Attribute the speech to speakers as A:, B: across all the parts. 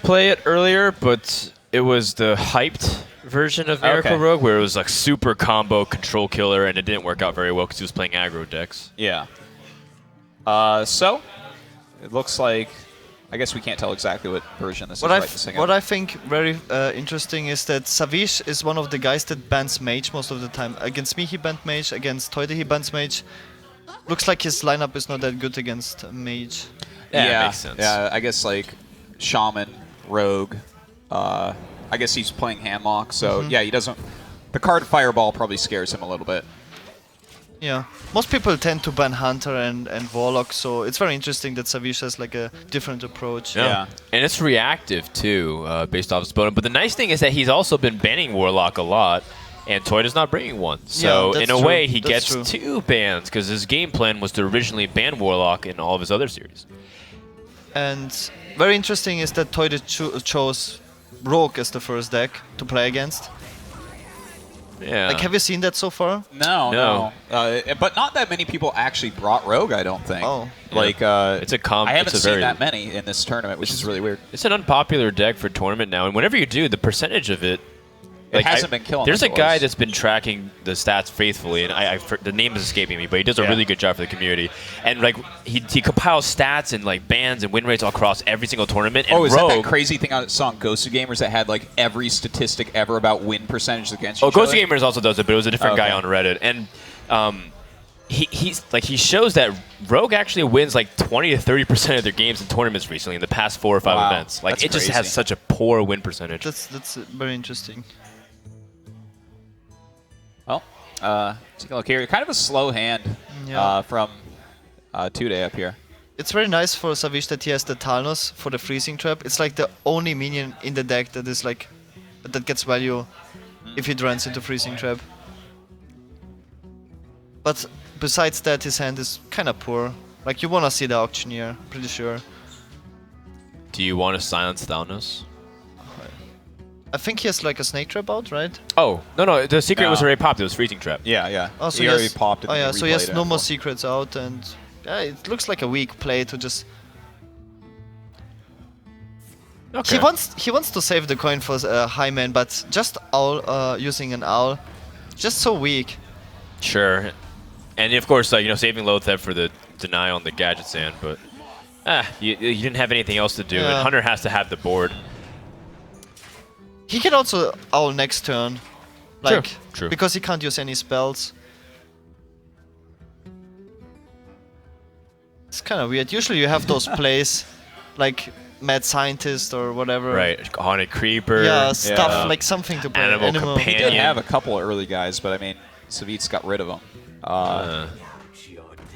A: play it earlier, but it was the hyped version of Miracle Rogue, where it was like super combo control killer, and it didn't work out very well because he was playing aggro decks.
B: Yeah. So, it looks like, I guess we can't tell exactly what version this is right this second.
C: What I think very interesting is that Savjz is one of the guys that bans Mage most of the time. Against me he banned Mage, against Theude he bans Mage. Looks like his lineup is not that good against Mage.
A: Yeah, makes sense.
B: Yeah, I guess like Shaman, Rogue, I guess he's playing Handlock, so yeah, he doesn't... The card Fireball probably scares him a little bit.
C: Yeah. Most people tend to ban Hunter and Warlock, so it's very interesting that Savjz has like a different approach.
A: Yeah. And it's reactive too, based off his opponent. But the nice thing is that he's also been banning Warlock a lot, and Theude is not bringing one. So in a way, he gets 2 bans, because his game plan was to originally ban Warlock in all of his other series.
C: And very interesting is that Theude chose Rogue as the first deck to play against.
A: Yeah.
C: Like, have you seen that so far?
B: No. But not that many people actually brought Rogue, I don't think.
C: Oh.
B: Like,
A: it's a
B: I haven't seen that many in this tournament, which is really weird.
A: It's an unpopular deck for tournament now, and whenever you do, the percentage of it...
B: It hasn't been killing.
A: There's a guy that's been tracking the stats faithfully, and the name is escaping me, but he does a really good job for the community. And like he compiles stats and like bans and win rates all across every single tournament. And
B: is that crazy thing I saw on Ghost of Gamers that had like every statistic ever about win percentage against each other?
A: Ghost of Gamers also does it, but it was a different guy on Reddit. And he shows that Rogue actually wins like 20 to 30% of their games in tournaments recently in the past 4 or 5 events. Like it just has such a poor win percentage.
C: That's very interesting.
B: Well, take a look here. Kind of a slow hand from Theude up here.
C: It's very nice for Savjz that he has the Talnos for the freezing trap. It's like the only minion in the deck that is like that gets value if it runs into freezing trap. But besides that, his hand is kind of poor. Like, you wanna see the Auctioneer, pretty sure.
A: Do you want to silence Thalnos?
C: I think he has like a snake trap out, right?
A: Oh, no, the secret was already popped. It was freezing trap.
B: Yeah.
C: Oh, so
B: he already popped it.
C: Oh yeah, so he has no more secrets out, and yeah, it looks like a weak play to just...
A: Okay.
C: He wants to save the coin for Highman, but just Owl, using an Owl, just so weak.
A: Sure. And of course, saving Lotheb for the deny on the Gadget Sand, but you didn't have anything else to do, and Hunter has to have the board.
C: He can also Owl next turn, like
A: True.
C: because he can't use any spells. It's kind of weird. Usually you have those plays, like Mad Scientist or whatever.
A: Right, Haunted Creeper.
C: Yeah, stuff like something to play.
A: Animal Companion.
B: He did have a couple of early guys, but I mean, Savjz got rid of them.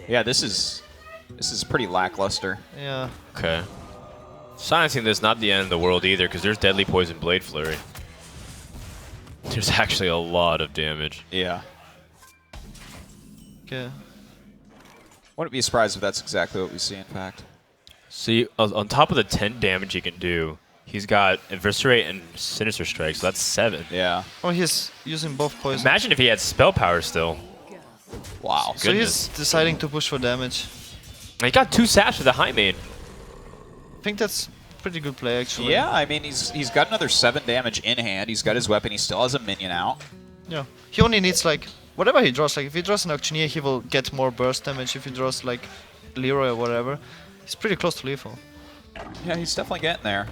B: Yeah, this is pretty lackluster.
C: Yeah.
A: Okay. Silencing this not the end of the world either, because there's Deadly Poison Blade Flurry. There's actually a lot of damage.
B: Yeah.
C: Okay.
B: Wouldn't be surprised if that's exactly what we see, in fact.
A: See, on top of the 10 damage he can do, he's got Eviscerate and Sinister Strike, so that's 7.
B: Yeah.
C: Oh, he's using both poison.
A: Imagine if he had Spell Power still.
B: Wow.
C: So he's deciding to push for damage.
A: He got 2 saps with the High Main.
C: I think that's pretty good play, actually.
B: Yeah, I mean, he's got another 7 damage in hand. He's got his weapon. He still has a minion out.
C: Yeah. He only needs, like, whatever he draws. Like, if he draws an Auctioneer, he will get more burst damage. If he draws, like, Leroy or whatever, he's pretty close to lethal.
B: Yeah, he's definitely getting there.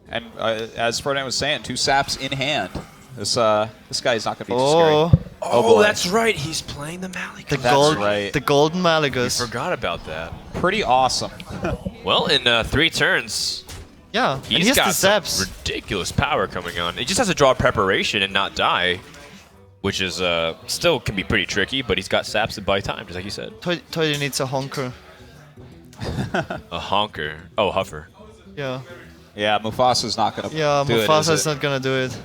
B: And as Frodan was saying, 2 saps in hand. This guy's not going to be too scary.
A: Oh, that's right. He's playing the Mallegus.
C: The golden Mallegus.
A: I forgot about that.
B: Pretty awesome.
A: Well, in 3 turns,
C: yeah,
A: he's got some ridiculous power coming on. He just has to draw Preparation and not die, which is still can be pretty tricky, but he's got saps to buy time, just like you said.
C: Theude needs a honker.
A: A honker. Oh, Huffer.
C: Yeah.
B: Yeah, Mufasa's not going to do it.
C: Yeah, Mufasa's not going to do it.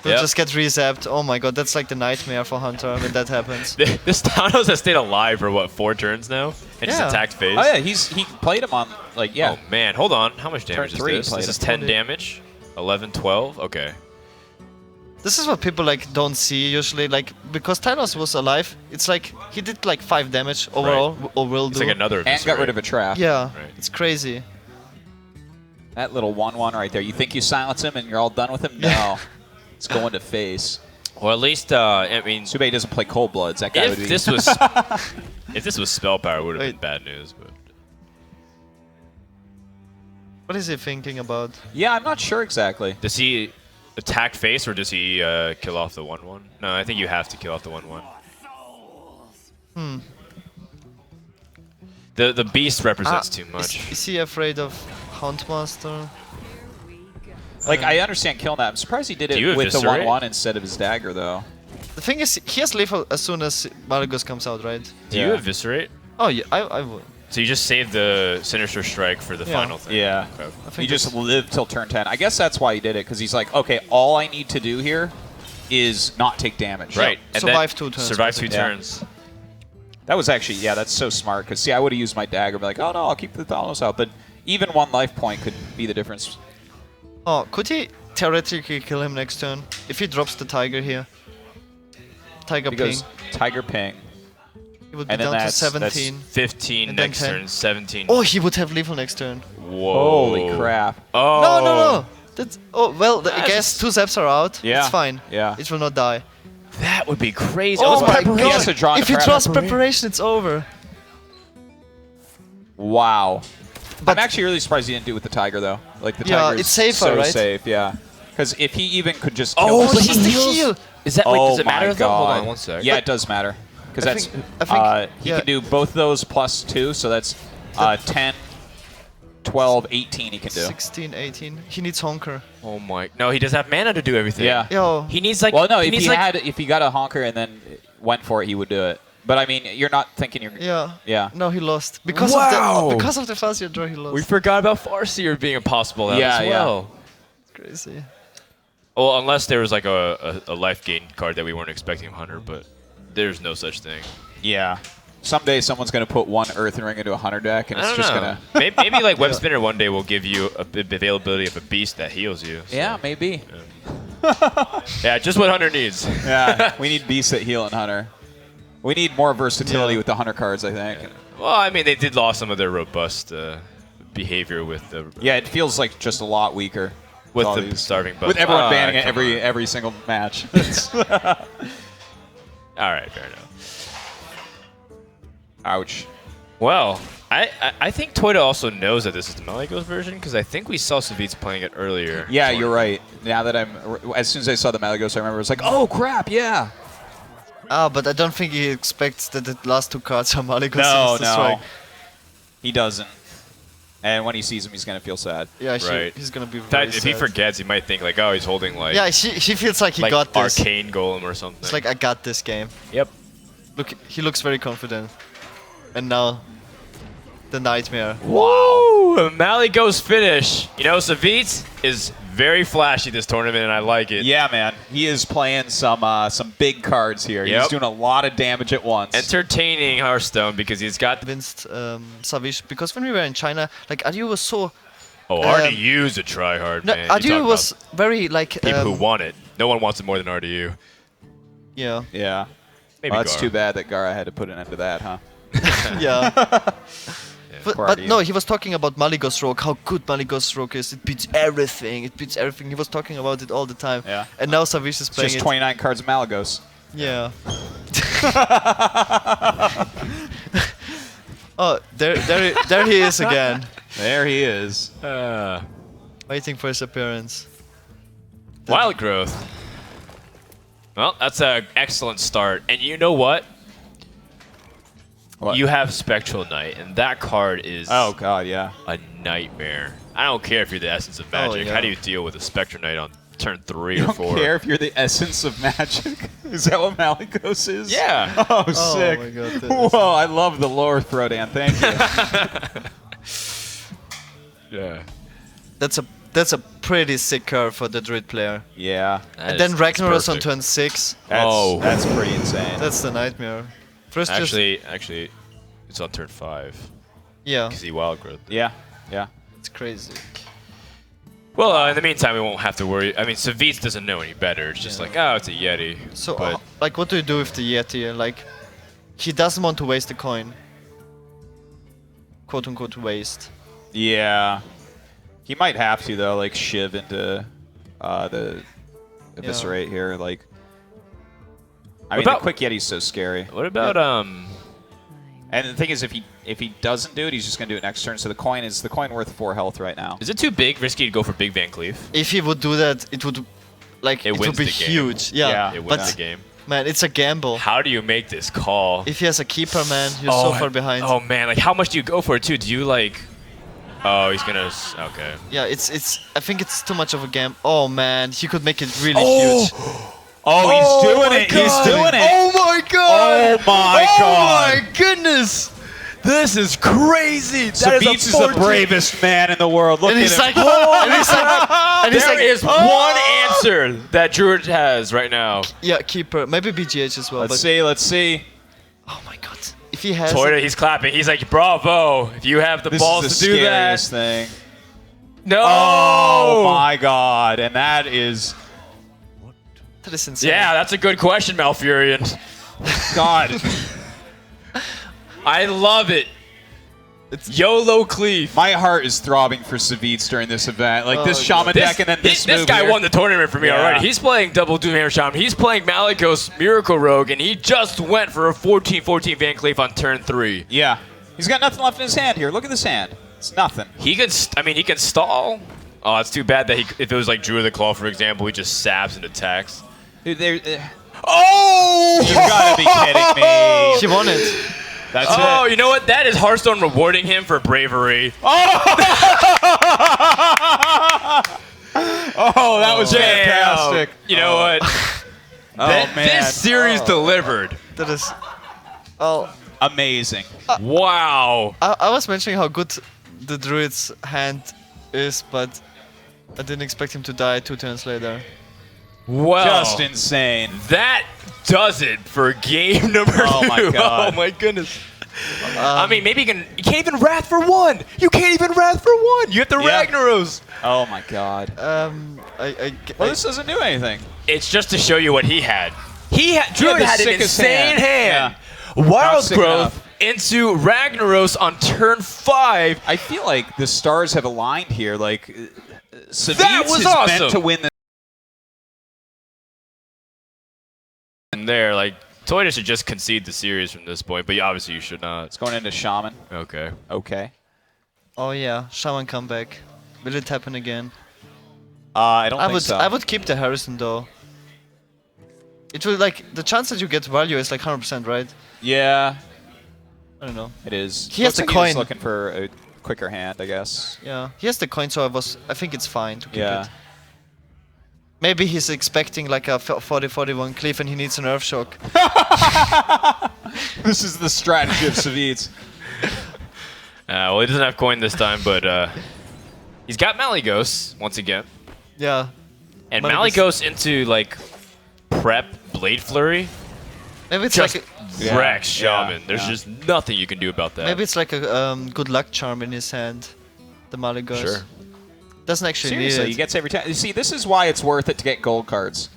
C: He'll just get rezapped. Oh my god, that's like the nightmare for Hunter when that happens.
A: This Thanos has stayed alive for, what, 4 turns now? And just attacked phase?
B: Oh yeah, he played him on, like, yeah.
A: Oh man, hold on. How much damage is this? This is 10 damage? 11, 12? Okay.
C: This is what people, like, don't see usually. Like, because Thanos was alive, it's like, he did, like, 5 damage overall, or will do.
A: It's like another
B: And got rid of a trap.
C: Yeah, it's crazy.
B: That little 1-1 right there. You think you silence him and you're all done with him? No. It's going to face.
A: Well, at least I mean,
B: Sube doesn't play Cold Bloods. That guy would be.
A: If this was spell power, it would have been
C: Wait.
A: bad news. But
C: What is he thinking about?
B: Yeah, I'm not sure exactly.
A: does he attack face or does he kill off the 1-1? No, I think you have to kill off the 1-1. The beast represents too much.
C: Is he afraid of Huntmaster?
B: Like, I understand killing that. I'm surprised he did
A: Do you
B: it with the
A: eviscerate?
B: 1-1 instead of his dagger, though.
C: The thing is, he has lethal as soon as Malygos comes out, right?
A: Do you
B: Yeah.
A: eviscerate?
C: Oh yeah, I would.
A: So you just save the Sinister Strike for the
C: Yeah.
A: final thing?
B: Yeah.
A: Okay.
C: I
B: He
C: think
B: just lived till turn 10. I guess that's why he did it, because he's like, okay, all I need to do here is not take damage.
A: Right.
C: Yeah,
A: And
C: survive
A: then
C: 2 turns,
A: Survive 2
C: basically.
B: Yeah.
A: turns.
B: That was actually, yeah, that's so smart. Because, see, I would have used my dagger, be like, oh no, I'll keep the Thanos out. But even 1 life point could be the difference.
C: Oh, could he theoretically kill him next turn if he drops the tiger here? Tiger
B: He
C: ping.
B: goes Tiger Ping.
C: He would be
B: and then
C: down to
B: that's-
C: 17.
A: 15
C: And then
A: next
C: 10.
A: turn, 17.
C: Oh, he would have lethal next turn.
A: Whoa.
B: Holy crap.
A: Oh.
C: No. That's well. I
A: That's
C: guess 2 zaps are out.
B: Yeah.
C: It's fine.
B: Yeah.
C: It will not die.
A: That would be crazy.
C: Oh
A: Let's
C: my
A: prep-
B: He has to draw
C: If
B: into
C: he
B: prep.
C: draws preparation, it's over.
B: Wow.
C: But-
B: I'm actually really surprised he didn't do it with the Tiger, though. Like, the
C: Yeah,
B: Tiger
C: it's
B: is
C: safer,
B: so
C: right?
B: safe, yeah. Because if he even could just kill
A: Oh,
B: this-
A: but
C: he has the
A: heals?
C: heal.
A: Is that, wait,
B: oh
A: does it matter
B: my
A: though? Hold
B: God.
A: on one sec.
B: Yeah, it does matter. Because
C: I
B: that's
C: think- I think-
B: he
C: yeah.
B: can do both those plus 2, so that's 10, 12, 18 he can do.
C: 16, 18. He needs honker.
A: Oh my. No, he doesn't have mana to do everything.
B: Yeah.
C: Yo.
A: He needs like.
B: Well, no,
A: he
B: if
A: needs
B: he
A: like,
B: had, if he got a honker and then went for it, he would do it. But I mean, you're not thinking you're.
C: Yeah.
B: Yeah.
C: No, he lost because
A: Wow.
C: of the Farseer draw. He lost.
A: We forgot about Farseer being a possible out
B: Yeah,
A: as
B: yeah.
A: well.
C: Crazy.
A: Well, unless there was like a life gain card that we weren't expecting of Hunter, but there's no such thing.
B: Yeah. Someday someone's going to put 1 Earthen Ring into a hunter deck, and
A: I
B: it's
A: don't
B: just
A: know.
B: going to.
A: Maybe like Web Spinner one day will give you a availability of a beast that heals you. So.
B: Yeah, maybe.
A: Yeah, just what Hunter needs.
B: Yeah, we need beasts that heal in hunter. We need more versatility
C: Yeah.
B: with the hunter cards, I think.
A: Well, I mean, they did lose some of their robust behavior with the
B: Yeah, it feels like just a lot weaker.
A: with
B: all
A: the
B: these-
A: starving buff.
B: With everyone
A: Ah,
B: banning it
A: come on.
B: every single match.
A: All right, fair enough.
B: Ouch.
A: Well, I think Theude also knows that this is the Malygos version because I think we saw Savjz playing it earlier.
B: Yeah, you're right. Now that as soon as I saw the Malygos, I remember it was like, oh crap, yeah.
C: Ah, but I don't think he expects that the last 2 cards are Malygos.
B: No,
C: Sinister Strike.
B: he doesn't. And when he sees him, he's gonna feel sad.
C: Yeah,
A: Right.
C: he's gonna be
A: That,
C: very
A: if he
C: sad.
A: forgets, he might think like, oh, he's holding like
C: Yeah, he feels like he
A: like
C: got this.
A: Arcane Golem or something.
C: It's like I got this game.
A: yep.
C: Look, he looks very confident. And now, the nightmare.
A: Woo! Malygos finish. You know, Savjz is very flashy this tournament, and I like it.
B: Yeah, man. He is playing some big cards here.
A: Yep.
B: He's doing a lot of damage at once.
A: Entertaining Hearthstone because he's got.
C: Convinced Savjz because when we were in China, like RDU was so.
A: Oh, RDU's a tryhard,
C: No,
A: man. You
C: RDU
A: talk
C: was
A: about
C: very like.
A: people who want it. No one wants it more than RDU.
C: Yeah.
B: yeah.
A: Maybe
B: Well, that's
A: Gar.
B: too bad that Gara had to put an end to that, huh?
C: Yeah. But
B: Party.
C: no, he was talking about Malygos Rogue, how good Malygos Rogue is. It beats everything. It beats everything. He was talking about it all the time.
B: Yeah.
C: And now Savjz is
B: It's
C: playing
B: just
C: it.
B: 29 cards of Malygos.
C: Yeah. Oh, there he is again,
B: There he is.
C: waiting for his appearance.
A: Wild Growth. Well, that's an excellent start. And you know what?
B: What?
A: You have Spectral Knight, and that card is
B: Oh, God, yeah.
A: a nightmare. I don't care if you're the Essence of Magic.
C: yeah.
A: How do you deal with a Spectral Knight on turn 3
B: You
A: or
B: don't
A: 4?
B: care if you're the essence of magic? Is that what Malygos is?
A: Yeah.
B: Oh,
C: Oh
B: sick.
C: my God, that is-
B: Whoa, I love the lore, Throdan. Thank you.
A: Yeah.
C: That's a pretty sick card for the Druid player.
B: Yeah.
C: And then Ragnaros on turn 6.
B: That's pretty insane.
C: That's the nightmare. First, just
A: Actually, it's on turn 5
C: yeah,
A: because he Wild Growth.
B: Yeah. Yeah.
C: it's crazy.
A: Well, in the meantime, we won't have to worry. I mean, Savjz doesn't know any better. It's just like, oh, it's a Yeti.
C: So,
A: but
C: like, what do you do with the Yeti? Like, he doesn't want to waste the coin. Quote unquote waste.
B: Yeah. He might have to though, like shiv into the eviscerate here. Like, I mean, the quick Yeti's so scary.
A: What about
B: And the thing is, if he doesn't do it, he's just gonna do it next turn. So the coin worth 4 health right now.
A: Is it too risky to go for big Van Cleef?
C: If he would do that, it would be huge. Yeah,
A: it wins the game.
C: Man, it's a gamble.
A: How do you make this call?
C: If he has a keeper, man, you're so far behind.
A: Oh man, like how much do you go for it too? Do you like? Oh, he's gonna. Okay.
C: Yeah, it's. I think it's too much of a gamble. Oh man, he could make it really huge.
B: Oh, he's doing it!
C: God.
B: He's doing it!
C: Oh my god!
B: Oh my god!
C: Oh my goodness!
A: This is crazy.
B: Savjz is the bravest man in the world. Look
C: And
B: at
C: he's
B: him.
C: like, and he's like, and he's
A: There
C: like,
A: is one answer that Druid has right now.
C: yeah, keeper, maybe BGH as well.
B: Let's
C: but
B: see. Let's see.
C: oh my god, if he has,
A: Theude, he's clapping. He's like, bravo. If you have the
B: This
A: balls
B: is
A: to
B: the
A: do that.
B: scariest thing.
A: No.
B: Oh my god! And that is
C: that is insane.
A: Yeah, that's a good question, Malfurion.
B: God.
A: I love it. It's YOLO Cleef.
B: My heart is throbbing for Savjz during this event. Like this
C: Oh,
B: Shaman deck and then this move
A: guy
B: here.
A: won the tournament for me
B: Yeah.
A: already. He's playing double Doomhammer Shaman. He's playing Malikos Miracle Rogue, and he just went for a 14-14 Van Cleef on turn 3.
B: Yeah. He's got nothing left in his hand here. Look at this hand. It's nothing.
A: He can, he can stall. Oh, it's too bad that if it was like Drew of the Claw, for example, he just saps and attacks.
B: Dude,
A: Oh!
B: you gotta be kidding me.
C: He won it.
B: That's
A: Oh,
B: it.
A: you know what? That is Hearthstone rewarding him for bravery.
B: Oh, that was fantastic.
A: You know what?
B: Man.
A: This series delivered.
C: That is. Oh,
B: Amazing.
A: Wow.
C: I was mentioning how good the druid's hand is, but I didn't expect him to die 2 turns later.
A: Well,
B: Just insane.
A: that does it for game number 2.
B: Oh my God.
A: Oh my goodness. I mean, maybe you can't even Wrath for 1. You can't even Wrath for 1. You have the
B: Yeah.
A: Ragnaros.
B: Oh my god.
C: Well,
B: This doesn't do anything.
A: It's just to show you what he had. Druid
B: the
A: had an
B: sickest
A: insane hand.
B: Not
A: Wild
B: sick
A: Growth
B: enough.
A: into Ragnaros on turn 5.
B: I feel like the stars have aligned here. Like, Savjz
A: That was
B: is
A: awesome.
B: meant to win this.
A: And there, like, Theude should just concede the series from this point, but obviously you should not.
B: It's going into Shaman.
A: Okay.
B: Okay.
C: oh yeah, Shaman comeback. Will it happen again?
B: I don't think so.
C: I would keep the Harrison though. It will like the chance that you get value is like 100%, right?
B: Yeah,
C: I don't know.
B: it is.
C: He has
B: Looks
C: the
B: like he's
C: coin.
B: looking for a quicker hand, I guess.
C: Yeah, he has the coin, so I think it's fine to keep
B: Yeah.
C: it. Maybe he's expecting like a 40-41 Cleef and he needs an Earth Shock.
B: This is the strategy of Savjz.
A: Well, he doesn't have coin this time, but he's got Maligos once again.
C: Yeah.
A: And
C: Maligos-
A: Maligos into, like, prep Blade Flurry.
C: Maybe it's
A: Just
C: like
B: Yeah,
A: wrecks Shaman.
B: yeah,
A: There's
B: yeah.
A: just nothing you can do about that.
C: maybe it's like a good luck charm in his hand. The Maligos.
A: Sure.
C: Doesn't actually
B: Seriously, he
C: need it.
B: gets every time. You see, this is why it's worth it to get gold cards.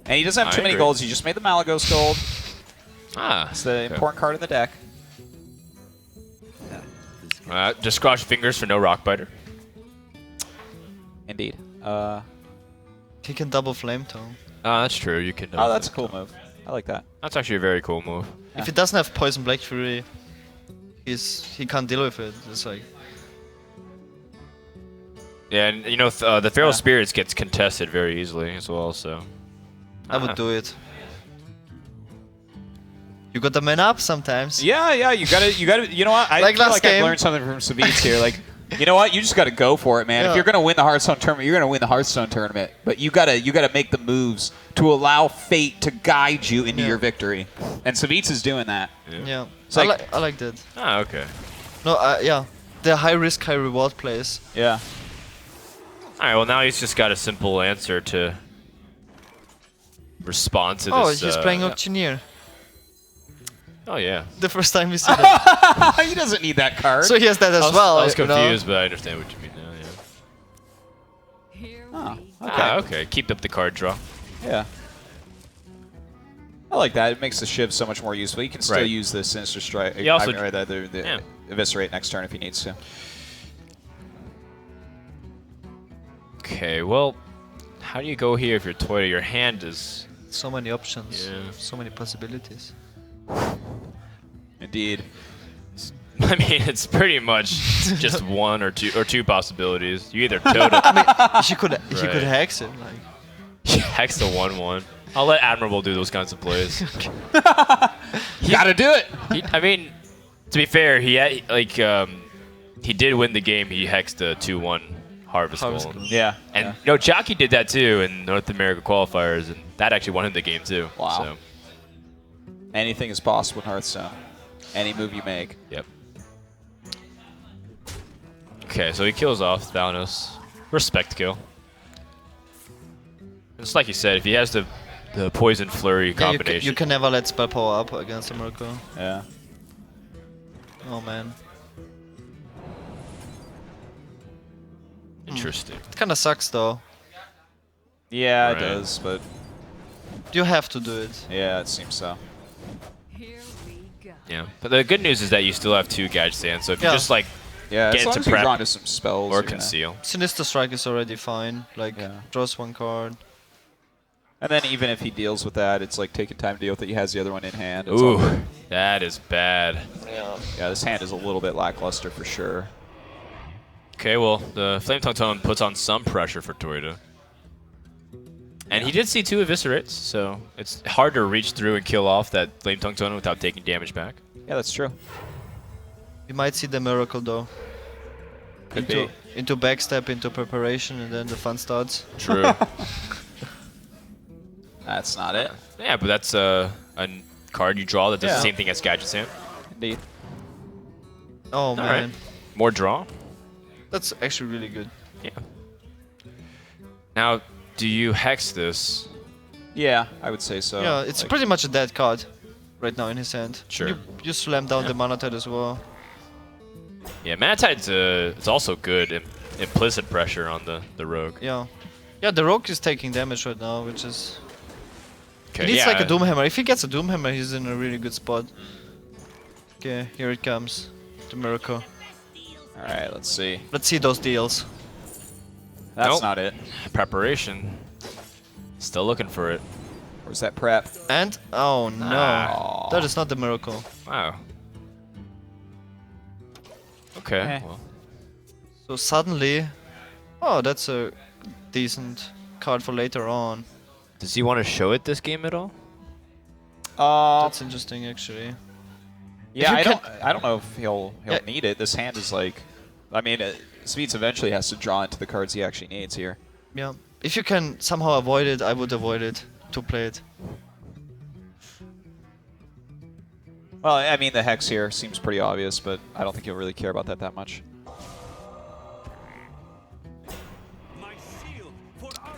B: And he doesn't have
A: I
B: too many
A: agree.
B: golds. He just made the Malagos gold.
A: Ah.
B: It's the important card in the deck.
A: Just cross your fingers for no Rockbiter.
B: Indeed.
C: He can double flame tongue.
A: That's true. You can.
B: Oh, that's a cool move. I like that.
A: That's actually a very cool move.
C: If he doesn't have Poison Black Fury, he can't deal with it. It's like
A: Yeah, and you know the Feral Spirits gets contested very easily as well. So
C: I would do it. You got the man up sometimes.
B: Yeah, yeah. You gotta. You know what? I
C: Like
B: feel
C: last
B: like
C: game.
B: I've learned something from Savjz here. Like, you know what? You just gotta go for it, man.
C: Yeah.
B: If you're gonna win the Hearthstone tournament, you're gonna win the Hearthstone tournament. But you gotta make the moves to allow fate to guide you into
C: Yeah.
B: your victory. And Savjz is doing that.
C: Yeah.
B: It's
C: I
B: like-
C: like that.
A: Ah, okay.
C: No, yeah. The high risk, high reward plays.
B: Yeah.
A: All right. Well, now he's just got a simple answer to respond to
C: Oh,
A: this.
C: he's playing Auctioneer.
A: Oh yeah.
C: The first time we see that.
B: He doesn't need that card.
C: So he has that as
A: I was,
C: well.
A: I was
C: you know.
A: confused, but I understand what you mean now. Yeah.
B: Oh, okay.
A: Okay. Keep up the card draw.
B: Yeah. I like that. It makes the Shiv so much more useful. You can still
A: Right.
B: use the Sinister Strike.
A: He also-
B: the
A: Yeah.
B: Eviscerate next turn if he needs to.
A: Okay, well, how do you go here if you're Theude? Your hand is...
C: So many options.
A: Yeah.
C: So many possibilities.
B: Indeed.
A: I mean, it's pretty much just one or two possibilities. You either Theude...
C: He could hex him. Like.
A: Hex the 1/1. I'll let Admirable do those kinds of plays.
B: Gotta do it.
A: I mean, to be fair, he had, like he did win the game. He hexed the 2/1 Harvest Golem.
B: Yeah.
A: And no, Jockey did that too in North America qualifiers, and that actually won him the game too.
B: Wow.
A: So.
B: Anything is possible in Hearthstone. Any move you make.
A: Yep. Okay, so he kills off Thanos. Respect kill. Just like you said, if he has the Poison Flurry combination.
C: You can never let spell power up against a Miracle.
B: Yeah.
C: Oh man.
A: Interesting.
C: It kinda sucks though.
B: Yeah,
A: Right.
B: it does, but
C: You have to do it.
B: yeah, it seems so.
A: Yeah. But the good news is that you still have 2 Gadget Sands, so if you
C: Yeah.
A: just like
B: Yeah,
A: Get
B: as long
A: to
B: as you
A: prep
B: draw into some spells.
A: or
B: you're gonna-
A: conceal.
C: Sinister Strike is already fine. Like,
B: Yeah.
C: draws 1 card.
B: And then even if he deals with that, it's like taking time to deal with it. He has the other one in hand. It's all good.
A: Ooh, that is bad.
B: Yeah, this hand is a little bit lackluster for sure.
A: Okay, well, the Flame Tongue Tone puts on some pressure for Theude. And he did see 2 Eviscerates, so it's hard to reach through and kill off that Flame Tongue Tone without taking damage back.
B: Yeah, that's true.
C: You might see the Miracle though.
B: Could be.
C: Into backstep, into preparation, and then the fun starts.
A: True.
B: That's not it.
A: Yeah, but that's a card you draw that does
B: Yeah.
A: the same thing as Gadget Sand.
B: Indeed.
C: Oh man.
A: right. More draw.
C: That's actually really good.
A: Yeah. Now, do you hex this?
B: Yeah, I would say so.
C: Yeah, it's
B: Like,
C: pretty much a dead card right now in his hand.
A: Sure.
C: You slam down the Mana Tide as well.
A: Yeah, Mana Tide's it's also good implicit pressure on the Rogue.
C: Yeah. Yeah, the Rogue is taking damage right now, which is...
A: Okay,
C: He needs
A: yeah.
C: like a Doomhammer. If he gets a Doomhammer, he's in a really good spot. Okay, here it comes. The Miracle.
B: All right, let's see.
C: Let's see those deals.
B: That's
A: Nope.
B: not it.
A: Preparation. Still looking for it.
B: Where's that prep?
C: And... Oh no.
B: Aw.
C: That is not the Miracle.
A: Wow. Okay.
B: Eh.
A: Well,
C: So suddenly... Oh, that's a decent card for later on.
A: does he want to show it this game at all?
C: That's interesting actually.
B: Yeah,
C: If you
B: I don't know if he'll
C: Yeah.
B: need it. This hand is like, I mean, Savjz eventually has to draw into the cards he actually needs here.
C: Yeah. If you can somehow avoid it, I would avoid it to play it.
B: Well, I mean, the hex here seems pretty obvious, but I don't think he'll really care about that much.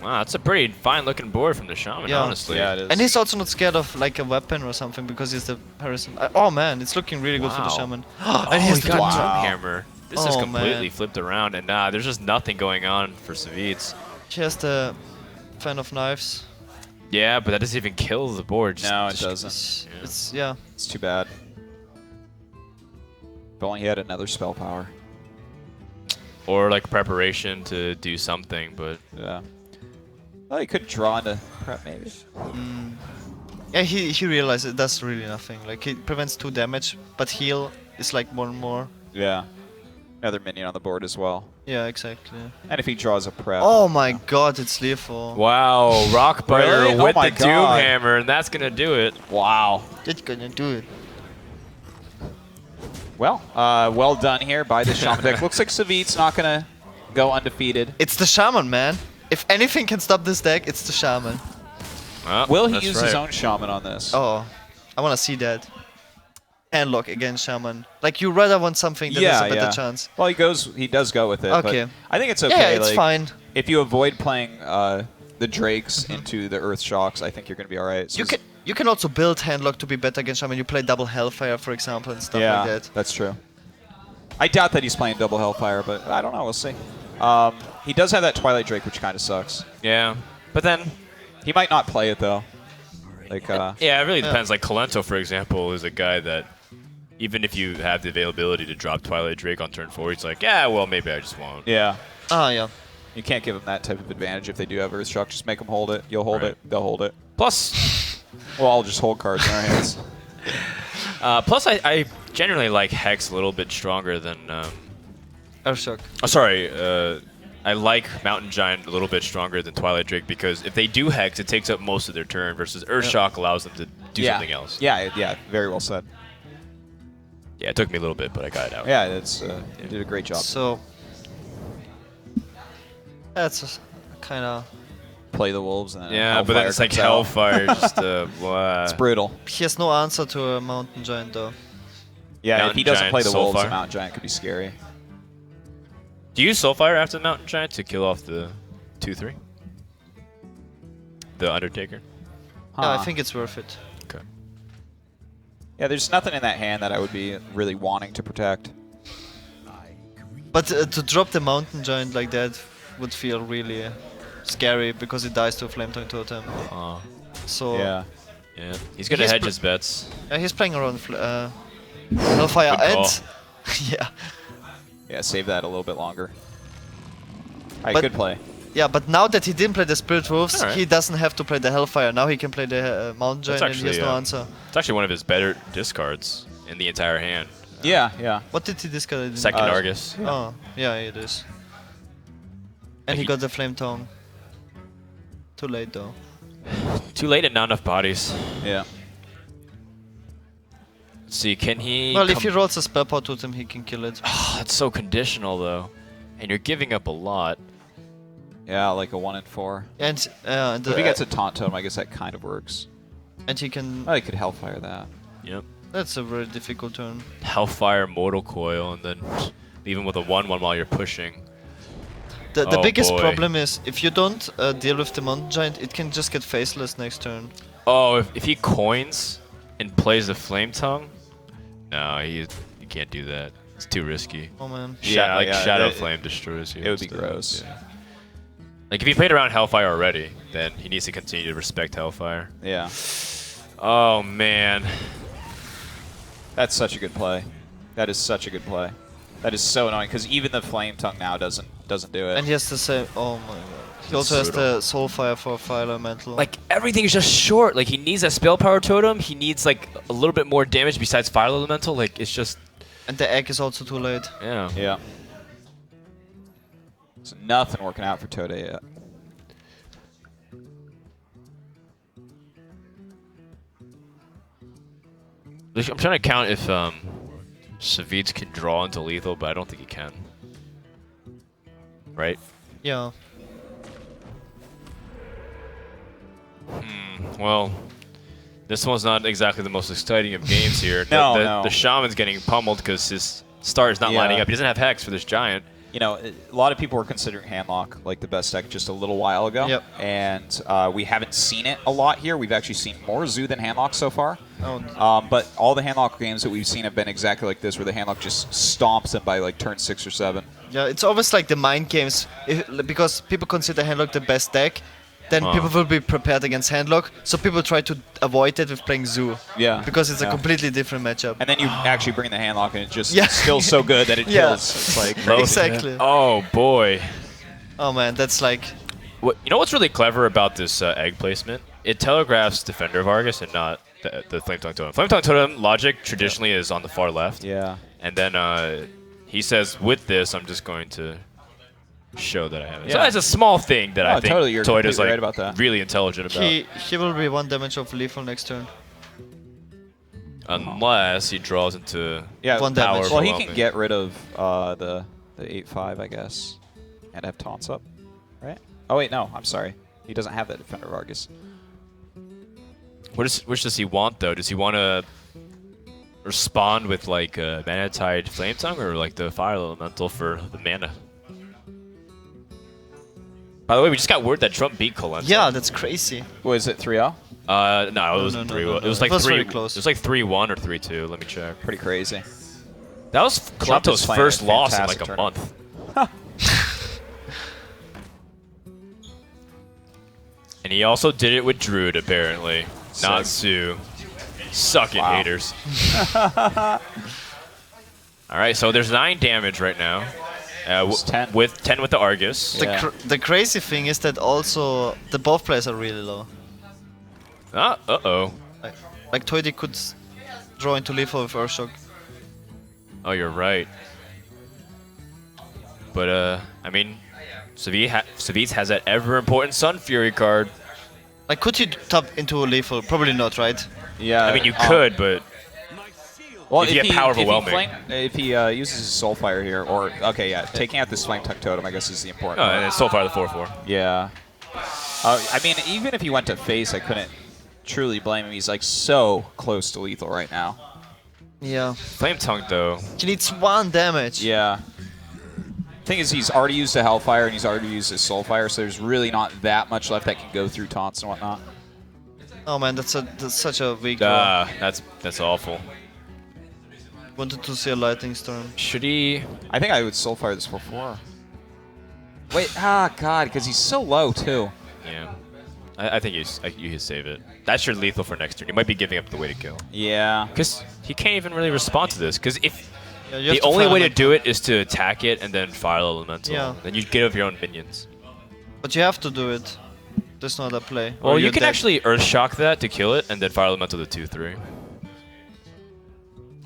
A: Wow, that's a pretty fine looking board from the Shaman,
C: Yeah.
A: honestly.
B: Yeah, it is.
C: And he's also not scared of like a weapon or something because he's the Harrison. Oh man, it's looking really good for the
A: Wow.
C: Shaman.
A: Oh,
C: and he's
A: he
C: the
A: got
C: Doom-
B: Wow.
A: Hammer. This is
C: Oh,
A: completely
C: man.
A: flipped around, and there's just nothing going on for Savjz.
C: He has the Fan of Knives.
A: Yeah, but that doesn't even kill the board.
B: No, it doesn't.
C: It's yeah.
B: It's too bad. If only he had another spell power.
A: Or like preparation to do something, but
B: Yeah. Well, he could draw into prep maybe.
C: Yeah, he realized it does really nothing. Like he prevents 2 damage, but heal is like 1 more.
B: Yeah. Another minion on the board as well.
C: Yeah, exactly.
B: And if he draws a prep.
C: Oh my god, it's lethal.
A: wow, Rockbiter
B: Really?
A: with
B: Oh my
A: the
B: God.
A: Doom Hammer, and that's gonna do it.
B: Wow.
C: It's gonna do it.
B: Well, well done here by the Shaman deck. Looks like Savjz not going to go undefeated.
C: It's the Shaman, man. If anything can stop this deck, it's the Shaman.
A: Oh,
B: Will he
A: that's
B: use
A: right.
B: his own Shaman on this?
C: Oh, I wanna see that. Handlock against Shaman. Like you rather want something that has a better chance.
B: Well, he does go with it.
C: Okay.
B: But I think it's
C: Yeah,
B: okay.
C: it's
B: like,
C: fine.
B: If you avoid playing the Drakes into the Earth Shocks, I think you're going to be all right. So
C: You can also build Handlock to be better against Shaman. You play double Hellfire, for example, and stuff
B: yeah,
C: like that.
B: that's true. I doubt that he's playing double Hellfire, but I don't know. We'll see. He does have that Twilight Drake, which kind of sucks.
A: Yeah, but then
B: He might not play it though. Like,
A: yeah, it really depends. Like Kalento, for example, is a guy that even if you have the availability to drop Twilight Drake on turn 4, he's like, yeah, well, maybe I just won't.
B: yeah.
C: Ah, yeah.
B: You can't give them that type of advantage if they do have Earthshock. Just make them hold it. You'll hold it. They'll hold it.
A: Plus,
B: well, I'll just hold cards in our hands.
A: Plus, I generally like Hex a little bit stronger than.
C: Earthshock.
A: Oh, sorry. I like Mountain Giant a little bit stronger than Twilight Drake because if they do Hex, it takes up most of their turn versus Earthshock allows them to do something else.
B: Yeah, very well said.
A: Yeah, it took me a little bit, but I got it out.
B: Yeah, it's you did a great job.
C: So that's kind of.
B: Play the wolves. And
A: Yeah, but then it's like Hellfire. Just
B: it's brutal.
C: He has no answer to a Mountain Giant though.
B: Yeah,
A: Mountain
B: if he doesn't
A: Giant,
B: play the wolves,
A: Soulfire.
B: the Mountain Giant could be scary.
A: Do you use Soulfire after the Mountain Giant to kill off the 2/3? The Undertaker?
C: Yeah, I think it's worth it.
A: Okay.
B: Yeah, there's nothing in that hand that I would be really wanting to protect.
C: But to drop the Mountain Giant like that would feel really scary because it dies to a Flame Tongue Totem. So
B: Yeah.
A: Yeah. He's gonna hedge his bets.
C: he's playing around Hellfire
A: Good call.
C: and yeah.
B: Yeah, save that a little bit longer. Alright,
C: But-
B: good play.
C: Yeah, but now that he didn't play the Spirit Wolves,
A: Alright.
C: he doesn't have to play the Hellfire. Now he can play the Mountain
A: That's
C: Giant and he has
A: actually,
C: no answer.
A: It's actually one of his better discards in the entire hand.
B: Yeah.
C: What did he discard? I didn't-
A: Second Argus.
C: Oh, yeah, it is. And he got the Flame Tongue. Too late though.
A: Too late and not enough bodies.
B: Yeah.
A: Let's see, can he...
C: Well, if he rolls a Spell Power Totem, he can kill it.
A: That's so conditional, though. And you're giving up a lot.
B: Yeah, like a 1 and 4.
C: And
B: If he gets a Taunt Totem, I guess that kind of works.
C: and he can.
B: Oh, he could Hellfire that.
A: Yep.
C: That's a very difficult turn.
A: Hellfire, Mortal Coil, and then leave him with a 1/1 while you're pushing.
C: The
A: Oh,
C: biggest
A: boy.
C: problem is if you don't deal with the Mountain Giant, it can just get faceless next turn.
A: Oh, if he coins and plays the Flame Tongue? No, you can't do that. It's too risky.
C: Oh man.
B: Yeah,
A: Shadow
B: that-
A: Flame destroys you.
B: it would be
A: instead.
B: gross.
A: Yeah. Like, if he played around Hellfire already, then he needs to continue to respect Hellfire.
B: Yeah.
A: Oh, man.
B: That's such a good play. That is such a good play. That is so annoying because even the Flame Tongue now doesn't do it.
C: And he has the same. Oh my god. He also has the Soulfire for Fire Elemental.
A: Like, everything's just short. Like, he needs a Spell Power Totem. He needs, like, a little bit more damage besides Fire Elemental. Like, it's just...
C: And the egg is also too late.
A: Yeah.
B: Yeah. So nothing working out for Theude yet.
A: I'm trying to count if Savjz can draw into lethal, but I don't think he can. Right?
C: Yeah.
A: Well, this one's not exactly the most exciting of games here.
B: No,
A: the,
B: no.
A: the Shaman's getting pummeled because his star is not lining up. He doesn't have Hex for this Giant.
B: You know, a lot of people were considering Handlock like the best deck just a little while ago.
C: Yep.
B: And we haven't seen it a lot here. We've actually seen more Zoo than Handlock so far.
C: Oh.
B: But all the Handlock games that we've seen have been exactly like this, where the Handlock just stomps them by like turn 6 or 7.
C: Yeah, it's always like the mind games. Because people consider Handlock the best deck, then people will be prepared against Handlock. So people try to avoid it with playing Zoo.
B: Yeah.
C: Because it's a
B: Yeah.
C: completely different matchup.
B: And then you actually bring the Handlock, and it's just
C: Yeah.
B: still so good that it
C: Yeah.
B: kills. It's like
C: Exactly.
A: Oh, boy.
C: Oh man, that's like.
A: You know what's really clever about this egg placement? It telegraphs Defender of Argus and not the Flame Tongue Totem. Flame Tongue Totem logic traditionally is on the far left.
B: Yeah.
A: And then he says, with this, I'm just going to show that I have it. So
B: Yeah.
A: that's a small thing that I
B: Oh,
A: think
B: totally, you're
A: Theude is
B: completely
A: like
B: right about that.
A: really intelligent about.
C: He will be 1 damage of lethal next turn.
A: Unless he draws into
B: Yeah.
C: 1 damage.
B: Well, he
A: overwhelming.
B: can get rid of the 8/5, I guess, and have taunts up, right? Oh wait, no, I'm sorry. He doesn't have that Defender of Argus.
A: Which does he want though? Does he want to respond with like a Mana Tide Flame Tongue or like the Fire Elemental for the mana? By the way, we just got word that Trump beat Colenso.
C: Yeah, that's crazy.
B: Was it 3-0?
A: No, it
C: No,
A: wasn't
C: no,
A: 3-1.
C: no,
A: It was
C: no.
A: like
C: It was
A: 3.
C: very close.
A: It was like 3-1 or 3-2. Let me check.
B: Pretty crazy.
A: That was
B: Trump is
A: Colenso's
B: playing
A: first
B: a
A: loss in like
B: fantastic
A: a
B: tournament.
A: month. And he also did it with Druid, apparently. Not Sue. Suck it,
B: Wow.
A: haters. Alright, so there's 9 damage right now.
B: It's 10.
A: With 10 with the Argus.
B: Yeah.
C: The crazy thing is that also the both players are really low.
A: Ah, uh-oh.
C: Like Theude could draw into lethal with Earthshock.
A: Oh, you're right. But, I mean, Savjz has that ever-important Sun Fury card.
C: Like, could you tap into a lethal? Probably not, right?
B: Yeah.
A: I mean, you could, but
B: well,
A: if you get power overwhelming.
B: If he uses his Soulfire here, or okay, yeah, taking out this Flame Tuck Totem, I guess is the important.
A: Oh,
B: part.
A: and it's so far the 4/4.
B: Yeah. I mean, even if he went to face, I couldn't truly blame him. He's like so close to lethal right now.
C: Yeah.
A: Flame Tongue, though.
C: He needs 1 damage.
B: Yeah. Thing is, he's already used a Hellfire and he's already used his Soulfire, so there's really not that much left that can go through taunts and whatnot.
C: Oh man, that's such a weak draw.
A: That's awful.
C: Wanted to see a Lightning Storm.
A: Should he?
B: I think I would Soulfire this before. Wait, god, because he's so low too.
A: Yeah. I think you should save it. That's your lethal for next turn. You might be giving up the way to kill.
B: Yeah.
A: Because he can't even really respond to this. Because if
C: Yeah,
A: the only way to do it is to attack it and then fire elemental,
C: Yeah.
A: then you get off your own minions.
C: But you have to do it. There's not a play.
A: Well,
C: Or
A: you
C: you're
A: can
C: dead.
A: actually Earth Shock that to kill it and then fire elemental to 2/3.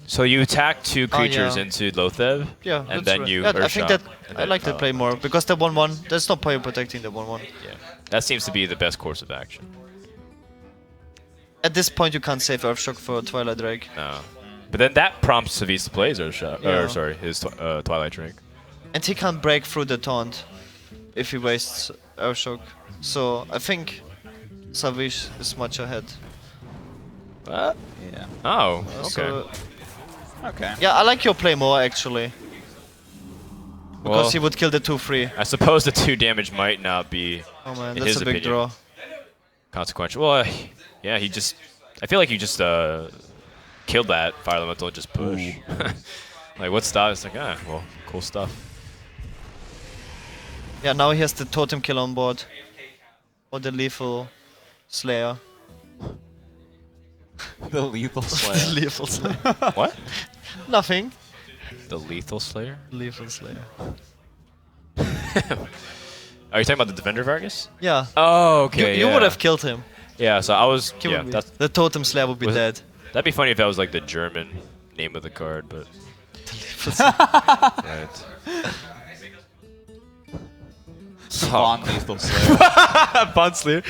A: So you attack 2 creatures
C: yeah.
A: into Loatheb,
C: Yeah,
A: and
C: that's
A: then
C: right.
A: you
C: Yeah,
A: Earth
C: I think
A: Shock,
C: that
A: and
C: I
A: then
C: like that
A: fire
C: play more because the 1/1. There's no point protecting the 1/1.
A: Yeah, that seems to be the best course of action.
C: At this point, you can't save Earthshock for Twilight Drake.
A: No. But then that prompts Savjz to play his Earth Shock,
C: Yeah.
A: or sorry, his Twilight Drake.
C: And he can't break through the taunt if he wastes Earthshock. So I think Savjz is much ahead.
A: What?
B: Yeah.
A: Oh, okay.
C: So,
B: Okay.
C: yeah, I like your play more actually. Because
A: Well,
C: he would kill the 2/3.
A: I suppose the 2 damage might not be
C: Oh man,
A: in
C: that's
A: his
C: a big
A: opinion
C: draw.
A: consequential. Well, yeah, he just. I feel like you just killed that fire elemental and just push. Like, what stop? It's like, well, cool stuff.
C: Yeah, now he has the totem kill on board. Or the lethal Slayer.
B: The Lethal
C: The
B: Slayer.
C: lethal Slayer.
A: What?
C: Nothing.
A: The Lethal Slayer?
C: Lethal Slayer.
A: Are you talking about the Defender Vargas?
C: Yeah.
A: Oh, okay.
C: You
A: yeah.
C: would have killed him.
A: Yeah, so I was.
C: He
A: Yeah,
C: would be-
A: that's,
C: the totem Slayer would be
A: Was it-
C: dead.
A: that'd be funny if that was like the German name of the card, but. Right.
B: Von Lethal Slayer.
A: Bonsler.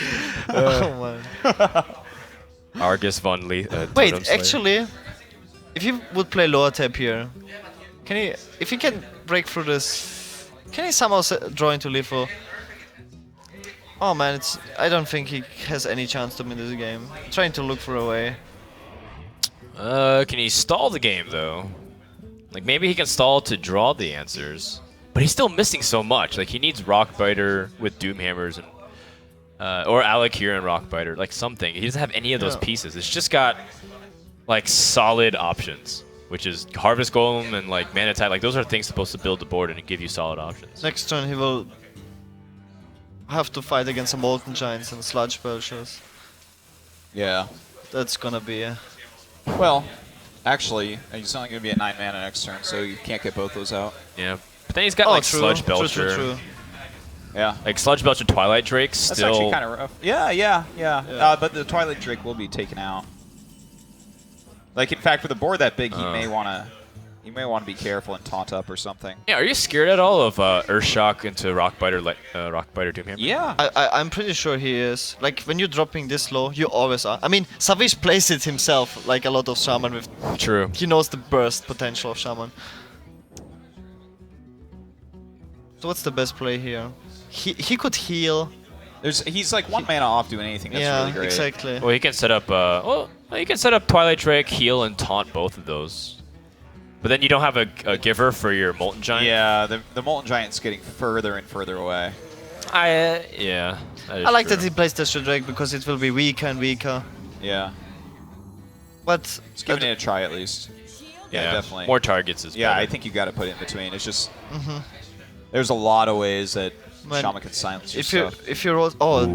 C: Oh man.
A: Argus von
C: Wait,
A: Totem Slayer.
C: actually, if you would play lower tap here, can he? If he can break through this, can he somehow draw into lethal? Oh man, I don't think he has any chance to win this game. Trying to look for a way.
A: Can he stall the game though? Like maybe he can stall to draw the answers, but he's still missing so much. Like he needs Rockbiter with Doomhammers and or Alakir and Rockbiter, like something. He doesn't have any of those
C: Yeah.
A: pieces. It's just got like solid options, which is Harvest Golem and like Mana Tide. Like those are things supposed to build the board and give you solid options.
C: Next turn he will have to fight against some Molten Giants and Sludge Belchers.
B: Yeah.
C: That's gonna be.
B: Well, actually, he's only going to be at 9 mana next turn, so you can't get both those out.
A: Yeah, but then he's got
C: Oh,
A: like
C: true.
A: Sludge
C: True,
A: Belcher,
C: true, true.
B: Yeah.
A: like Sludge Belcher, Twilight Drake.
B: That's
A: Still,
B: actually kind of rough. Yeah.
C: Yeah.
B: But the Twilight Drake will be taken out. Like, in fact, with a board that big, he may want to be careful and taunt up or something.
A: yeah. Are you scared at all of Earthshock into Rockbiter, like Rockbiter Doomhammer?
B: Yeah.
C: I'm pretty sure he is. Like, when you're dropping this low, you always are. I mean, Savjz plays it himself, like a lot of Shaman with...
A: True.
C: He knows the burst potential of Shaman. So what's the best play here? He could heal.
B: He's like 1 mana off doing anything. That's
C: yeah,
B: really great.
C: exactly.
A: Well, he can set up. Well, you can set up Twilight Drake, heal, and taunt both of those. But then you don't have a giver for your Molten Giant.
B: Yeah, the Molten Giant's getting further and further away.
A: Yeah. That is
C: I like
A: true.
C: that he plays Destroy Drake because it will be weaker and weaker.
B: Yeah.
C: But
B: Let's give it a try at least. Yeah, definitely.
A: More targets is
B: Yeah,
A: better.
B: I think you got to put it in between. It's just there's a lot of ways that
C: Man,
B: Shaman can silence your stuff.
C: if you roll,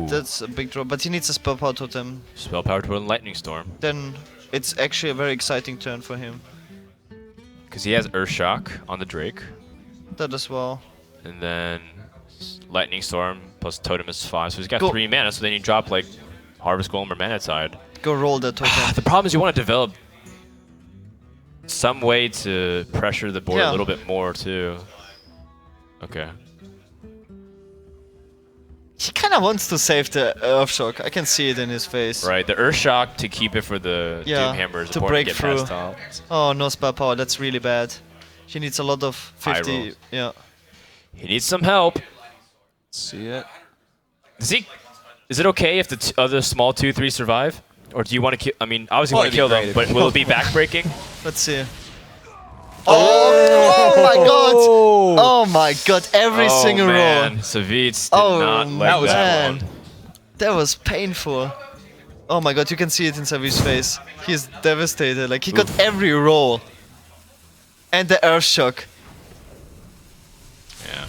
C: that's a big draw. But he needs a spell power totem.
A: Spell power to Lightning Storm.
C: Then it's actually a very exciting turn for him.
A: Because he has Earthshock on the Drake.
C: That as well.
A: And then Lightning Storm plus Totem is 5. So he's got
C: Go.
A: 3 mana, so then you drop like Harvest Golem or Mana Tide.
C: Go roll that token.
A: The problem is you want to develop some way to pressure the board a little bit more too. Okay.
C: He kind of wants to save the Earthshock. I can see it in his face.
A: Right, the Earthshock to keep it for the Doomhammer is
C: to
A: important
C: break
A: to get
C: through.
A: past top.
C: Oh, no spell power. That's really bad. He needs a lot of 50.
A: rolls.
C: Yeah.
A: He needs some help.
B: See it.
A: Is it okay if the other small 2/3 survive? Or do you want to kill? I mean, obviously
B: Well,
A: want to kill them,
B: it'd be
A: but
B: great
A: will it be backbreaking?
C: Let's see. Oh my god! Oh my god! Every single
A: man.
C: roll.
A: Savjz did
C: Oh
A: not like
B: that was
A: that
C: man.
A: one.
C: That was painful. Oh my god! You can see it in Savjz's face. He's devastated. Like he got every roll. And the Earthshock.
A: Yeah.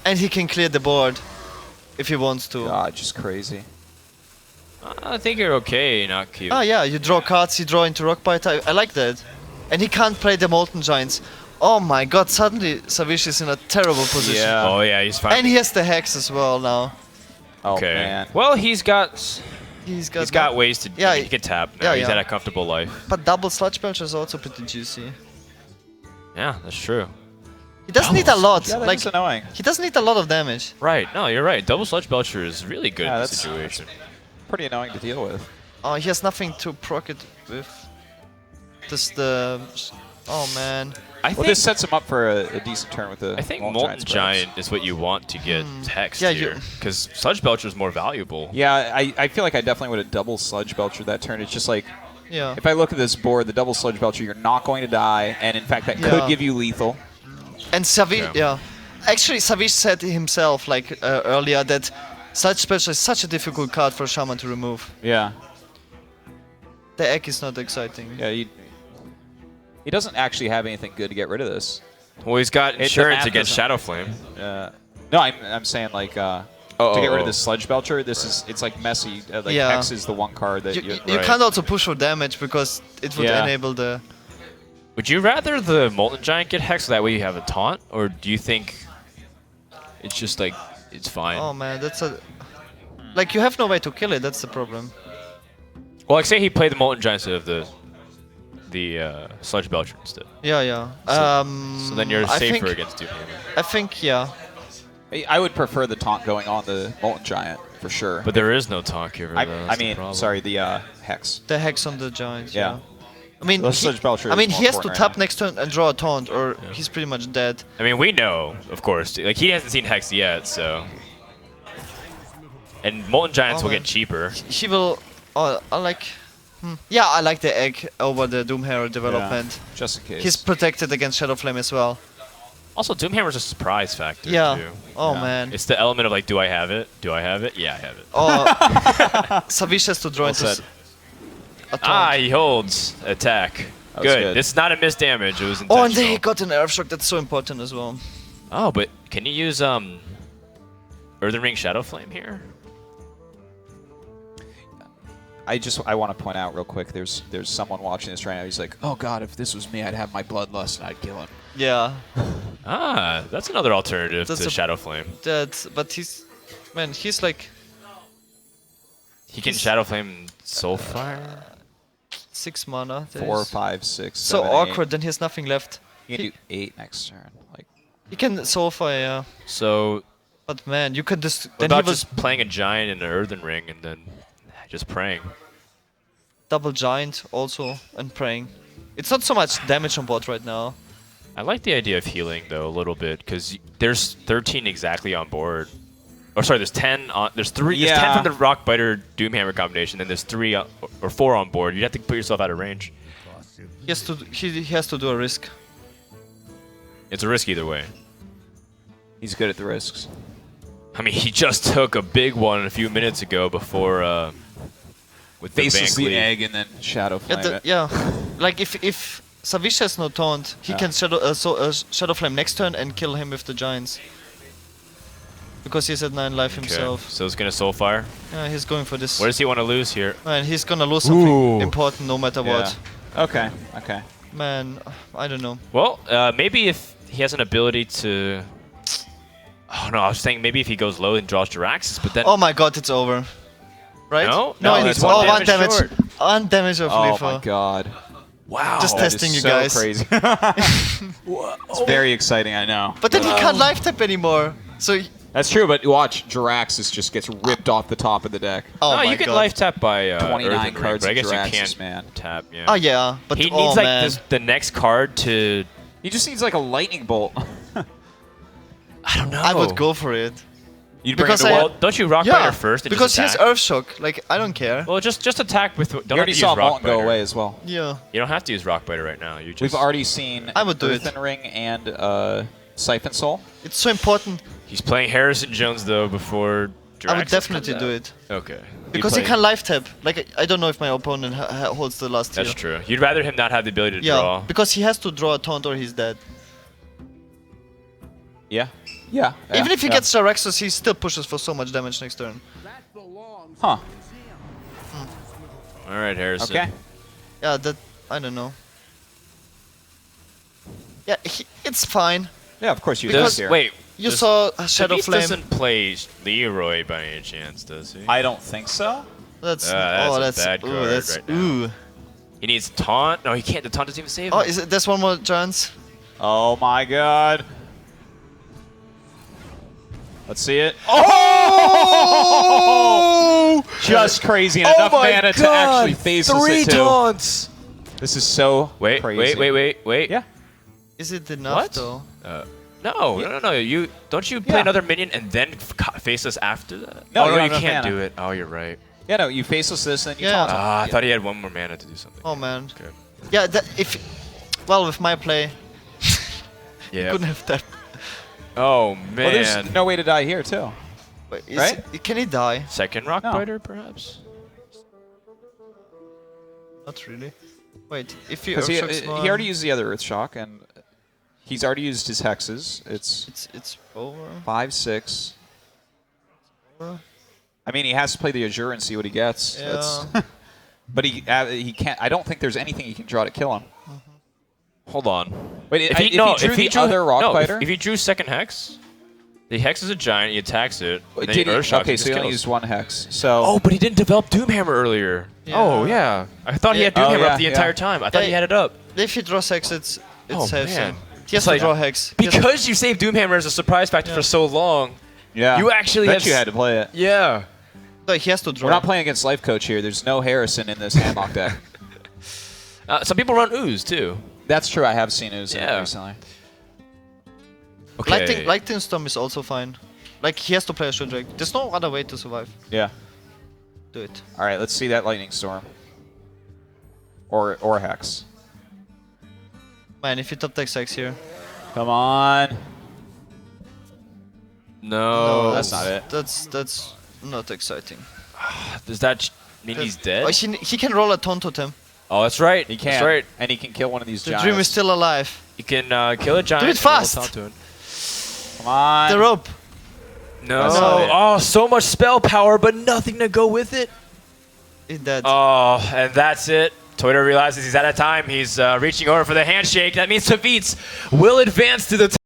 C: And he can clear the board if he wants to.
B: God, just crazy.
A: I think you're okay, not cute.
C: Oh yeah, you draw cards, you draw into Rockbite. I like that. And he can't play the Molten Giants. Oh my god, suddenly Savjz is in a terrible position.
B: Yeah.
A: Oh yeah, he's fine.
C: And he has the Hex as well now.
B: Oh
A: Okay.
B: man.
A: Well, he's got
C: He's
A: ways to.
C: Yeah,
A: he can tap now.
C: yeah,
A: He's
C: yeah.
A: had a comfortable life.
C: But double Sludge Belcher is also pretty juicy.
A: Yeah, that's true.
C: He doesn't need a lot.
B: Yeah,
C: like
B: that's annoying.
C: he doesn't need a lot of damage.
A: Right. No, you're right. Double Sludge Belcher is really good
B: Yeah,
A: in this
B: that's-
A: situation.
B: Pretty annoying to deal with.
C: Oh, he has nothing to proc it with. Just the. Oh man.
A: I
B: Well,
A: think
B: this sets him up for a decent turn with the.
A: I think
B: Molten
A: Molten
B: Giants, perhaps.
A: Giant is what you want to get hexed
C: Yeah,
A: here, because Sludge Belcher is more valuable.
B: Yeah, I feel like I definitely would have double Sludge Belcher that turn. It's just like,
C: Yeah.
B: if I look at this board, the double Sludge Belcher, you're not going to die, and in fact, that
C: Yeah.
B: could give you lethal.
C: And Savjz,
A: Yeah.
C: Actually, Savjz said himself, like earlier, that Sludge Belcher is such a difficult card for Shaman to remove.
B: Yeah.
C: The egg is not exciting.
B: Yeah, he doesn't actually have anything good to get rid of this.
A: Well, he's got
B: the
A: insurance
B: math
A: against
B: doesn't-
A: Shadow Flame.
B: No, I'm saying like to get rid of this Sludge Belcher, it's like messy. Like
C: Yeah.
B: Hex is the one card that
C: You
B: you.
A: Right.
C: can't also push for damage because it would
B: Yeah.
C: enable the.
A: Would you rather the Molten Giant get hexed so that way you have a taunt, or do you think it's just like it's fine?
C: Oh man, that's a. Like you have no way to kill it. That's the problem.
A: Well, like say he played the Molten Giant instead of the Sludge Belcher instead.
C: Yeah, yeah.
A: So then you're
C: I
A: safer
C: think,
A: against Doomhammer.
C: I think yeah.
B: I would prefer the taunt going on the Molten Giant for sure.
A: But there is no taunt here.
B: I mean, sorry, the Hex.
C: The hex on the giant.
B: Yeah.
C: Yeah. I mean,
B: The Sludge Belcher
C: I
B: is
C: mean,
B: more
C: he has to
B: important
C: tap
B: right now.
C: next turn and draw a taunt, or he's pretty much dead.
A: I mean, we know, of course. Like he hasn't seen Hex yet, so. And Molten Giants
C: Oh,
A: will
C: man.
A: get cheaper.
C: He will. Oh, I like. Yeah, I like the egg over the Doomhammer development.
B: Just in case.
C: He's protected against Shadow Flame as well.
A: Also, Doomhammer's a surprise factor
C: Yeah.
A: too.
C: Oh
B: Yeah.
C: man.
A: It's the element of like, do I have it? Do I have it? Yeah, I have it.
C: Oh, Savjz has to draw
B: Well
C: into
B: said.
C: a taunt.
A: Ah, he holds attack.
B: That was good.
A: It's not a missed damage. It was intentional.
C: Oh, and they got an Earthshock. That's so important as well.
A: Oh, but can you use Earthen Ring Shadow Flame here?
B: I want to point out real quick. There's someone watching this right now. He's like, oh god, if this was me, I'd have my bloodlust and I'd kill him.
C: Yeah.
A: Ah, that's another alternative
C: That's
A: to
C: a-
A: Shadow Flame.
C: But he's, man, he's like
A: He can Shadow Flame Soulfire.
C: 6 mana. That
B: 4,
C: is
B: 5, 6.
C: So
B: 7,
C: awkward. Then he has nothing left.
B: You can do 8 next turn. Like,
C: He can Soulfire, yeah.
A: So,
C: But man, you could just
A: what
C: then he
A: about
C: will
A: just playing a Giant in an Earthen Ring and then just praying?
C: double giant also and praying. It's not so much damage on board right now.
A: I like the idea of healing though a little bit because there's 13 exactly on board. Or sorry, there's 10 on. There's 3. There's 10
B: Yeah.
A: from the Rockbiter Doomhammer combination. Then there's 3 or 4 on board. You have to put yourself out of range.
C: He has to do a risk.
A: It's a risk either way.
B: he's good at the risks.
A: I mean, he just took a big one a few minutes ago before with the
B: Faces
A: Van
B: the
A: Cleef.
B: egg and then Shadow Flame it.
C: Yeah. Like if Savjz has no taunt, he can Shadow Flame next turn and kill him with the giants. Because he's at 9 life
A: Okay,
C: himself.
A: so it's gonna Soulfire.
C: Yeah, he's going for this.
A: What does he want to lose here?
C: Man, he's gonna lose something
A: Ooh.
C: important no matter what.
B: Yeah. Okay.
C: Man, I don't know.
A: Well, maybe if he has an ability to. Oh no, I was saying maybe if he goes low and draws Jiraxis, but then.
C: Oh my god, it's over. Right?
A: No,
C: no,
A: that's
C: it's
A: one
C: one
A: damage
C: damage.
A: short.
C: One damage of
B: Oh
C: Lifo.
B: my god.
A: Wow.
C: Just
B: That
C: testing
B: is
C: you
B: so
C: guys.
B: crazy. It's very exciting, I know.
C: But then he can't life tap anymore. So.
B: That's true, but watch, Jiraxis just gets ripped off the top of the deck.
C: Oh
A: no,
C: my
A: you can
C: god.
A: life tap by
B: 29
A: Earthen Ring,
B: cards
A: but I
B: of
A: guess you
B: Jiraxis,
A: can't
B: man.
A: tap. Yeah.
C: Oh yeah, but
A: He
C: oh
A: needs like
C: man.
A: the next card to.
B: He just needs like a lightning bolt.
A: I don't know.
C: I would go for it.
B: You'd bring
C: Because
B: it to
C: I-
B: wall.
A: Well, don't you rock
C: Yeah,
A: biter first and
C: because he
A: just
C: has
A: attack?
C: Earth Shock. Like I don't care.
A: Well, just attack with. Don't
B: You
A: have
B: already
A: to
B: saw
A: use rock
B: Molten go
A: biter.
B: away as well.
C: Yeah.
A: You don't have to use rock biter right now. You just.
B: We've already seen
C: I would do it.
B: Earthen Ring and Siphon Soul.
C: It's so important.
A: He's playing Harrison Jones though before.
C: I would
A: Jiraxis
C: definitely
A: comes
C: do
A: out.
C: it.
A: Okay.
C: Because he
B: play-
C: can life tap. Like I don't know if my opponent holds the last
A: That's
C: tier.
A: true. You'd rather him not have the ability to
C: Yeah,
A: draw.
C: because he has to draw a taunt or he's dead.
B: Yeah. Yeah.
C: Even if he
B: yeah.
C: gets Jiraxis, he still pushes for so much damage next turn.
B: Huh.
A: All right, Harrison.
B: Okay.
C: Yeah, that I don't know. Yeah, it's fine.
B: Yeah, of course you
C: Because-
B: do here.
A: Wait.
C: You
A: does-
C: saw a Shadow
A: Savjz
C: Flame.
A: doesn't play Leroy by any chance, does he?
B: I don't think so.
C: That's
A: that's
C: oh,
A: a
C: that's
A: bad
C: ooh,
A: card
C: that's
A: right now.
C: ooh.
A: He needs taunt. No, he can't. The taunt doesn't even save
C: Oh,
A: him.
C: is it? There's one more chance.
B: Oh my god. Let's see it. Oh! Just crazy. And enough mana to actually face us it too.
A: taunts.
B: This is so
A: Wait,
B: crazy.
A: wait.
B: Yeah.
C: Is it enough
A: What?
C: though?
A: No. You don't you play
B: Yeah.
A: another minion and then face us after that?
B: No,
A: oh,
B: you
A: no,
B: don't
A: you
B: have
A: can't
B: mana.
A: do it. Oh, you're right.
B: Yeah, no, you face us this and then you
C: Yeah.
B: taunt him.
A: Ah, I thought he had one more mana to do something.
C: Oh man.
A: Okay.
C: Yeah, well, with my play,
A: Yeah.
C: couldn't have that.
A: Oh
B: Well,
A: man.
B: there's no way to die here, too.
C: But
B: Right?
C: Can he die?
A: Second rock
B: No.
A: biter, perhaps.
C: Not really. Wait, if he
B: Because he
C: Earthshock's
B: already used the other Earth Shock, and he's already used his hexes. It's
C: it's over.
B: 5, 6.
C: over.
B: I mean, he has to play the Azure and see what he gets.
C: Yeah.
B: That's but he can't. I don't think there's anything he can draw to kill him.
A: Hold on.
B: Wait,
A: If he drew
B: other Rock
A: no,
B: Biter,
A: if he drew second hex, the hex is a giant. He attacks it. And then
B: did
A: he
B: he?
A: Earthshocks,
B: Okay,
A: he
B: so
A: just
B: he only
A: kills.
B: used one hex. So
A: Oh, but he didn't develop Doomhammer earlier.
C: Yeah.
A: Oh yeah. I thought he had
C: Yeah.
A: Doomhammer
B: Oh, yeah,
A: up the
B: yeah.
A: entire time. I thought he
C: Yeah.
A: had it up.
C: If he draws hex, it's
A: Oh,
C: saves
A: man.
C: him. He has
A: It's
C: to
A: like-
C: draw hex. He has-
A: Because you saved Doomhammer as a surprise factor for so long.
B: yeah,
A: You actually
B: bet
A: have
B: you
A: s-
B: had to play it.
A: Yeah.
C: no, he has to draw.
B: We're not playing against Life Coach here. There's no Harrison in this Hammock deck.
A: Some people run Ooze too.
B: That's true. I have seen Ooze in it
A: Yeah.
B: recently.
A: Okay.
C: Lightning Storm is also fine. Like he has to play a Show Drake. There's no other way to survive.
B: Yeah.
C: Do it.
B: All right, let's see that Lightning Storm. Or Hex.
C: Man, if you top deck hex here.
B: Come on.
A: No.
B: that's not it.
C: That's not exciting.
A: Does that mean he's dead?
C: Oh, he can roll a taunt totem.
A: Oh, that's right.
B: He can.
A: That's right.
B: And he can kill one of these
C: The
B: giants.
C: dream is still alive.
A: You can kill a giant.
C: Do it
A: and roll
C: fast!
A: taunt to it.
B: Come on.
C: The rope.
A: No.
B: That's not it.
A: Oh, so much spell power, but nothing to go with it.
C: Is dead.
A: Oh, and that's it. Theude realizes he's out of time. He's reaching over for the handshake. That means Savjz will advance to the